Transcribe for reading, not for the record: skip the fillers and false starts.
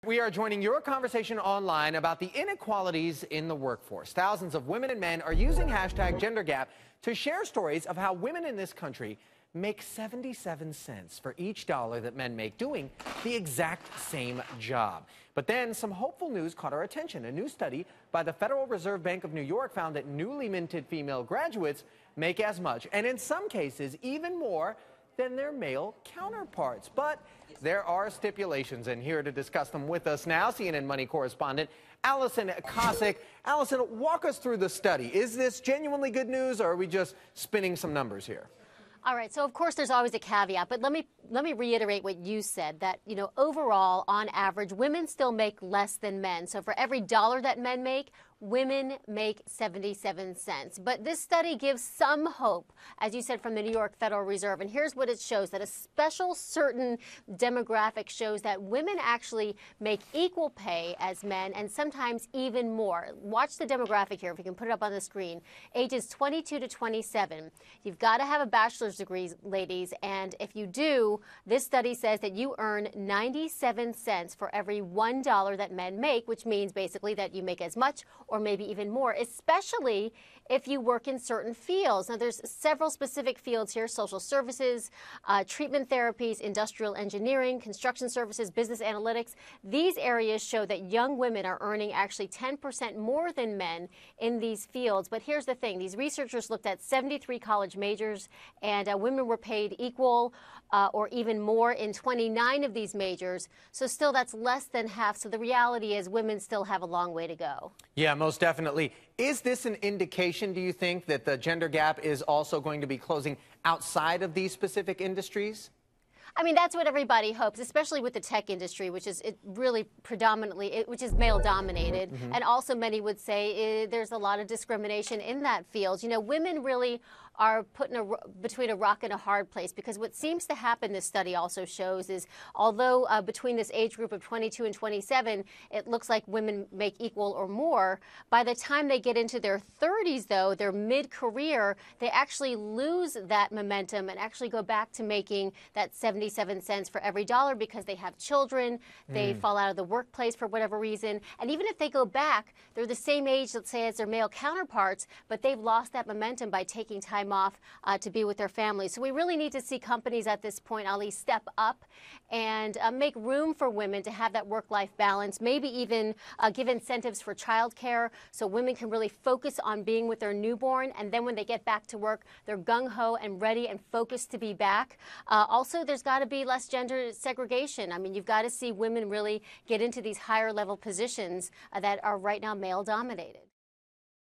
We are joining your conversation online about the inequalities in the workforce. Thousands of women and men are using #GenderGap to share stories of how women in this country make 77 cents for each dollar that men make doing the exact same job. But then some hopeful news caught our attention. A new study by the Federal Reserve Bank of New York found that newly minted female graduates make as much, and in some cases even more, than their male counterparts. But there are stipulations, and here to discuss them with us now, CNN Money correspondent Allison Cossack. Allison, walk us through the study. Is this genuinely good news, or are we just spinning some numbers here? All right, so of course there's always a caveat, but let me reiterate what you said, that, overall, on average, women still make less than men. So for every dollar that men make, women make 77 cents. But this study gives some hope, as you said, from the New York Federal Reserve. And here's what it shows, that a special certain demographic shows that women actually make equal pay as men, and sometimes even more. Watch the demographic here, if you can put it up on the screen. Ages 22 to 27. You've got to have a bachelor's degree, ladies, and if you do, this study says that you earn 97 cents for every $1 that men make, which means basically that you make as much or maybe even more, especially if you work in certain fields. Now, there's several specific fields here: social services, treatment therapies, industrial engineering, construction services, business analytics. These areas show that young women are earning actually 10% more than men in these fields. But here's the thing. These researchers looked at 73 college majors, and women were paid equal or even more in 29 of these majors. So still, that's less than half. So the reality is women still have a long way to go. Yeah, most definitely. Is this an indication, do you think, that the gender gap is also going to be closing outside of these specific industries? I mean, that's what everybody hopes, especially with the tech industry, which is really predominantly, which is male-dominated. And also many would say there's a lot of discrimination in that field. Women really are put between a rock and a hard place, because what seems to happen, this study also shows, is although between this age group of 22 and 27, it looks like women make equal or more, by the time they get into their 30s, though, their mid-career, they actually lose that momentum and actually go back to making that 77 cents for every dollar, because they have children, they fall out of the workplace for whatever reason. And even if they go back, they're the same age, let's say, as their male counterparts, but they've lost that momentum by taking time off to be with their families. So we really need to see companies at this point, Ali, step up and make room for women to have that work-life balance, maybe even give incentives for childcare so women can really focus on being with their newborn, and then when they get back to work, they're gung-ho and ready and focused to be back. Also, there's got to be less gender segregation. I mean, you've got to see women really get into these higher level positions that are right now male-dominated.